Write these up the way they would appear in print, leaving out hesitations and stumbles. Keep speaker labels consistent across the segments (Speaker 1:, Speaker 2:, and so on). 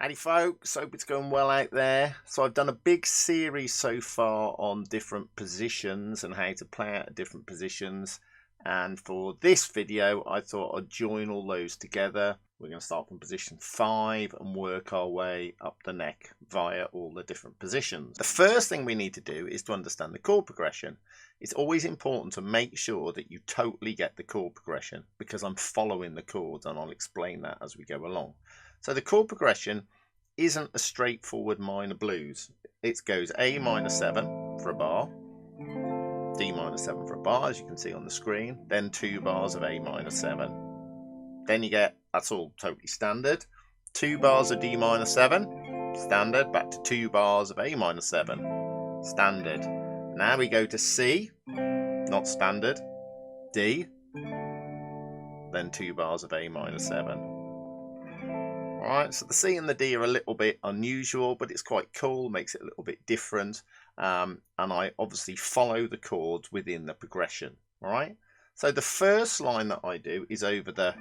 Speaker 1: Howdy folks, hope it's going well out there. So I've done a big series so far on different positions and how to play out different positions. And for this video, I thought I'd join all those together. We're going to start from position 5 and work our way up the neck via all the different positions. The first thing we need to do is to understand the chord progression. It's always important to make sure that you totally get the chord progression because I'm following the chords and I'll explain that as we go along. So the chord progression isn't a straightforward minor blues. It goes A minor 7 for a bar, D minor 7 for a bar, as you can see on the screen, then 2 bars of A minor 7. Then you get, that's all totally standard, 2 bars of D minor 7, standard, back to 2 bars of A minor 7, standard. Now we go to C, not standard, D, then 2 bars of A minor 7. Alright, so the C and the D are a little bit unusual, but it's quite cool, makes it a little bit different. And I obviously follow the chords within the progression. Alright, so the first line that I do is over the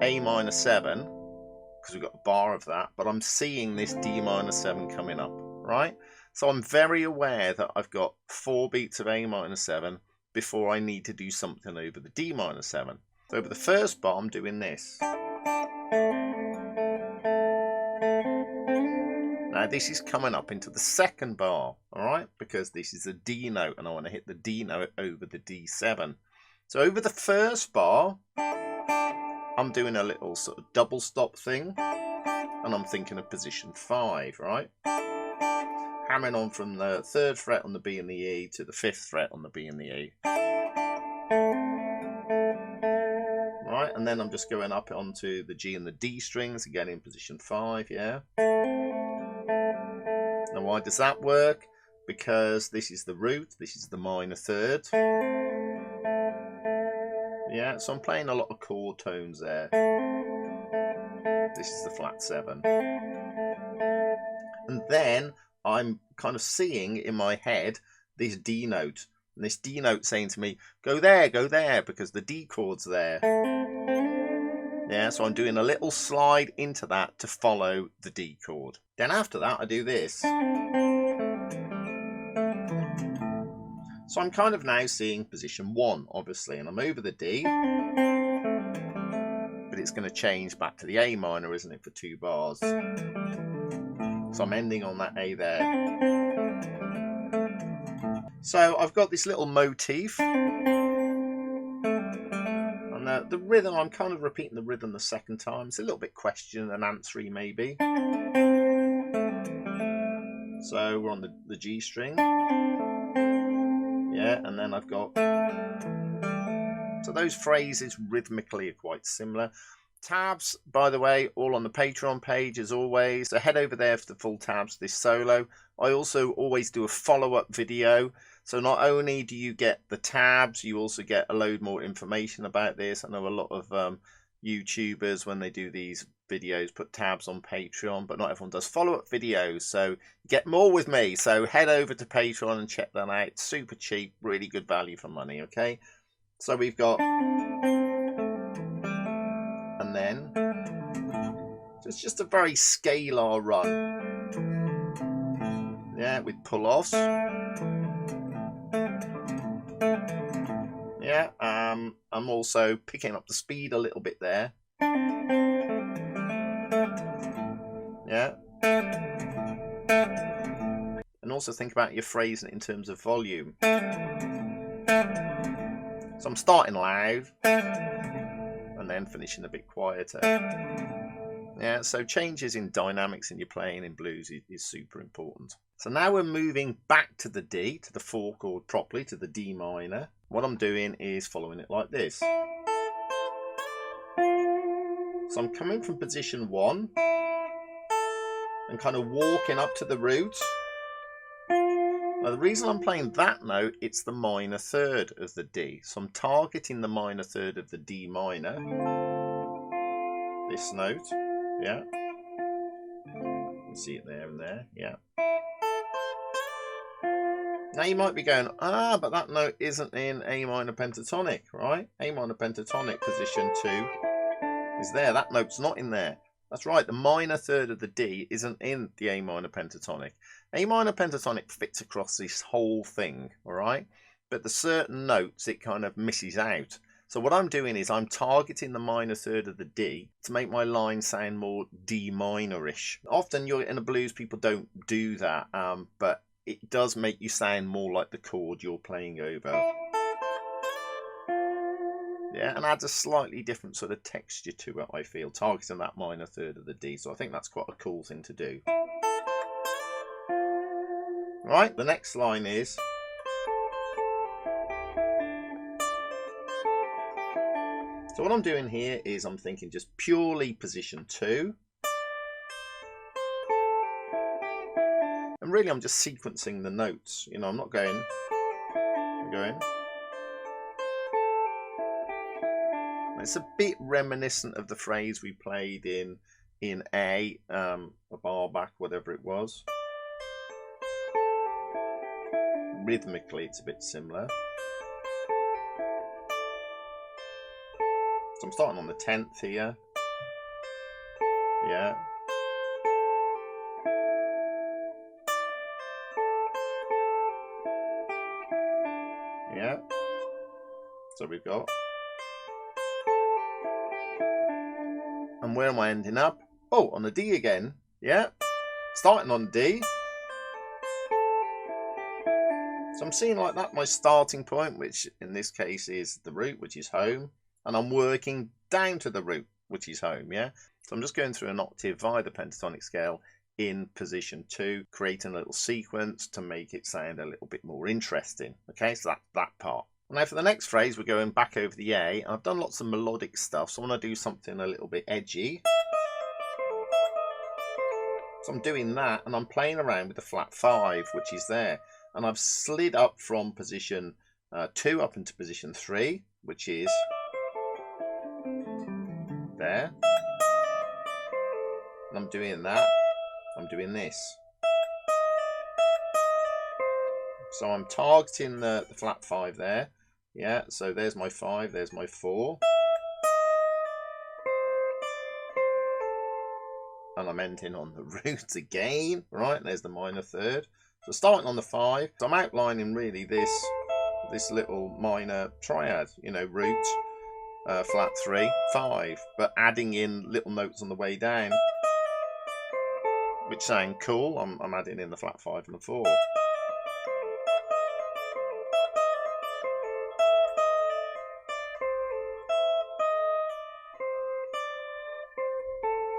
Speaker 1: A minor 7, because we've got a bar of that, but I'm seeing this D minor 7 coming up, right? So I'm very aware that I've got 4 beats of A minor 7 before I need to do something over the D minor 7. So over the first bar, I'm doing this. Now this is coming up into the second bar, alright, because this is a D note and I want to hit the D note over the D7. So over the first bar, I'm doing a little sort of double stop thing and I'm thinking of position 5, right? Hammering on from the 3rd fret on the B and the E to the 5th fret on the B and the E. Right, and then I'm just going up onto the G and the D strings, again in position 5, yeah? Now why does that work? Because this is the root, this is the minor 3rd. Yeah, so I'm playing a lot of chord tones there. This is the flat 7. And then I'm kind of seeing in my head this D note. And this D note saying to me, go there, because the D chord's there. Yeah, so I'm doing a little slide into that to follow the D chord. Then after that, I do this. So I'm kind of now seeing position 1, obviously, and I'm over the D. But it's going to change back to the A minor, isn't it, for 2 bars. So I'm ending on that A there. So I've got this little motif. And the rhythm, I'm kind of repeating the rhythm the second time. It's a little bit question and answering maybe. So we're on the G string. Yeah, and then I've got... So those phrases rhythmically are quite similar. Tabs, by the way, all on the Patreon page as always. So head over there for the full tabs, this solo. I also always do a follow-up video. So not only do you get the tabs, you also get a load more information about this. I know a lot of YouTubers, when they do these videos, put tabs on Patreon, but not everyone does follow-up videos. So get more with me. So head over to Patreon and check that out. Super cheap, really good value for money, okay? So we've got... And then... So it's just a very scalar run. Yeah, with pull-offs. Yeah, I'm also picking up the speed a little bit there. Yeah. And also think about your phrasing in terms of volume. So I'm starting loud and then finishing a bit quieter. Yeah, so changes in dynamics in your playing in blues is super important. So now we're moving back to the D, to the 4 chord properly, to the D minor. What I'm doing is following it like this. So I'm coming from position 1 and kind of walking up to the root. Now the reason I'm playing that note, it's the minor 3rd of the D. So I'm targeting the minor 3rd of the D minor. This note, yeah. You can see it there and there, yeah. Now you might be going, but that note isn't in A minor pentatonic, right? A minor pentatonic position 2 is there. That note's not in there. That's right, the minor third of the D isn't in the A minor pentatonic. A minor pentatonic fits across this whole thing, all right? But the certain notes it kind of misses out. So what I'm doing is I'm targeting the minor third of the D to make my line sound more D minorish. Often you're in a blues, people don't do that, but it does make you sound more like the chord you're playing over. Yeah, and adds a slightly different sort of texture to it, I feel, targeting that minor third of the D. So I think that's quite a cool thing to do. Right, the next line is... So what I'm doing here is I'm thinking just purely position 2. And really I'm just sequencing the notes. You know, I'm not going... I'm going... It's a bit reminiscent of the phrase we played in A, a bar back, whatever it was. Rhythmically, it's a bit similar. So I'm starting on the 10th here. Yeah. Yeah. So we've got... And where am I ending up? Oh, on the D again. Yeah. Starting on D. So I'm seeing like that my starting point, which in this case is the root, which is home. And I'm working down to the root, which is home, yeah? So I'm just going through an octave via the pentatonic scale in position 2, creating a little sequence to make it sound a little bit more interesting. Okay, so that's that part. Now for the next phrase, we're going back over the A. I've done lots of melodic stuff, so I want to do something a little bit edgy. So I'm doing that, and I'm playing around with the flat 5, which is there. And I've slid up from position 2 up into position 3, which is there. And I'm doing that. I'm doing this. So I'm targeting the flat 5 there. Yeah, so there's my 5, there's my 4. And I'm ending on the root again. Right, there's the minor third. So starting on the 5, so I'm outlining really this little minor triad, you know, root, flat 3, 5, but adding in little notes on the way down, which sound cool. I'm adding in the flat 5 and the 4.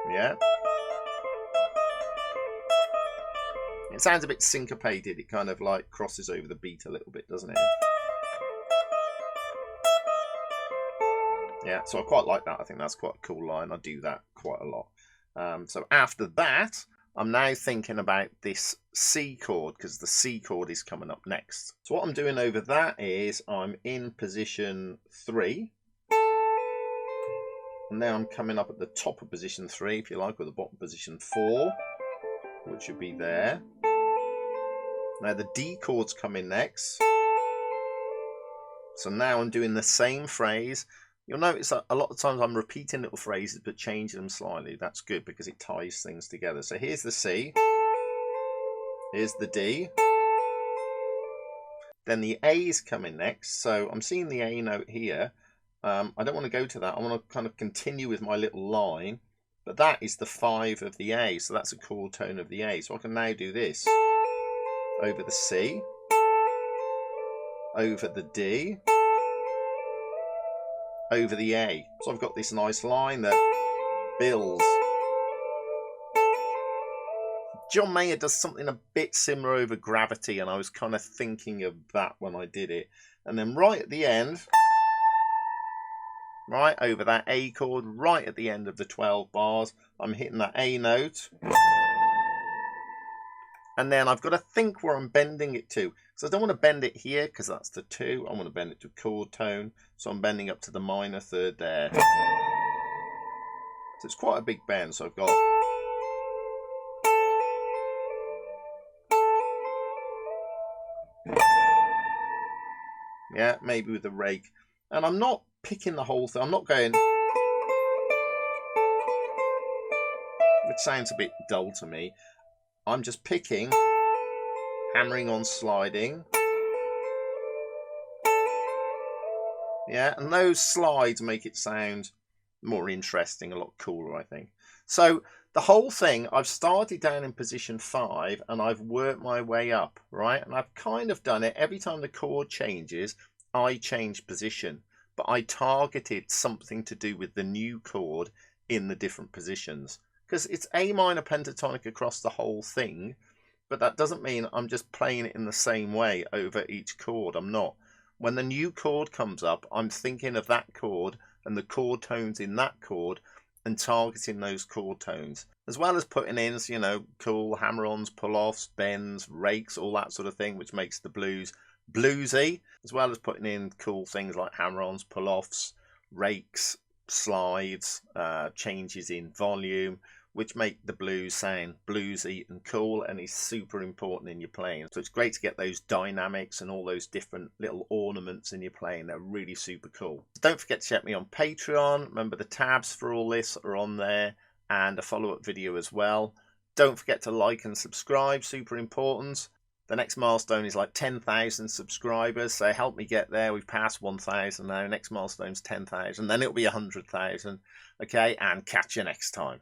Speaker 1: Yeah. It sounds a bit syncopated. It kind of like crosses over the beat a little bit, doesn't it? Yeah, so I quite like that. I think that's quite a cool line. I do that quite a lot. So after that, I'm now thinking about this C chord, because the C chord is coming up next. So what I'm doing over that is I'm in position 3. And now I'm coming up at the top of position 3, if you like, or the bottom position 4, which would be there. Now the D chord's coming next. So now I'm doing the same phrase. You'll notice that a lot of times I'm repeating little phrases but changing them slightly. That's good because it ties things together. So here's the C. Here's the D. Then the A is coming next. So I'm seeing the A note here. I don't want to go to that. I want to kind of continue with my little line. But that is the 5 of the A. So that's a chord tone of the A. So I can now do this. Over the C. Over the D. Over the A. So I've got this nice line that builds. John Mayer does something a bit similar over Gravity, and I was kind of thinking of that when I did it. And then right at the end, right over that A chord, right at the end of the 12 bars, I'm hitting that A note. And then I've got to think where I'm bending it to. So I don't want to bend it here because that's the 2. I want to bend it to chord tone. So I'm bending up to the minor third there. So it's quite a big bend. So I've got... Yeah, maybe with a rake. And I'm not picking the whole thing. I'm not going... which sounds a bit dull to me, I'm just picking, hammering on sliding. Yeah, and those slides make it sound more interesting, a lot cooler, I think. So the whole thing, I've started down in position 5 and I've worked my way up, right? And I've kind of done it every time the chord changes, I change position, but I targeted something to do with the new chord in the different positions, because it's A minor pentatonic across the whole thing, but that doesn't mean I'm just playing it in the same way over each chord. I'm not. When the new chord comes up, I'm thinking of that chord and the chord tones in that chord and targeting those chord tones, as well as putting in, you know, cool hammer-ons, pull-offs, bends, rakes, all that sort of thing, which makes the blues bluesy, as well as putting in cool things like hammer-ons, pull-offs, rakes, slides, changes in volume, which make the blues sound bluesy and cool, and is super important in your playing. So it's great to get those dynamics and all those different little ornaments in your playing. They're really super cool. Don't forget to check me on Patreon. Remember, the tabs for all this are on there, and a follow-up video as well. Don't forget to like and subscribe, super important. The next milestone is like 10,000 subscribers, so help me get there. We've passed 1,000 now. Next milestone's 10,000, then it'll be 100,000. Okay, and catch you next time.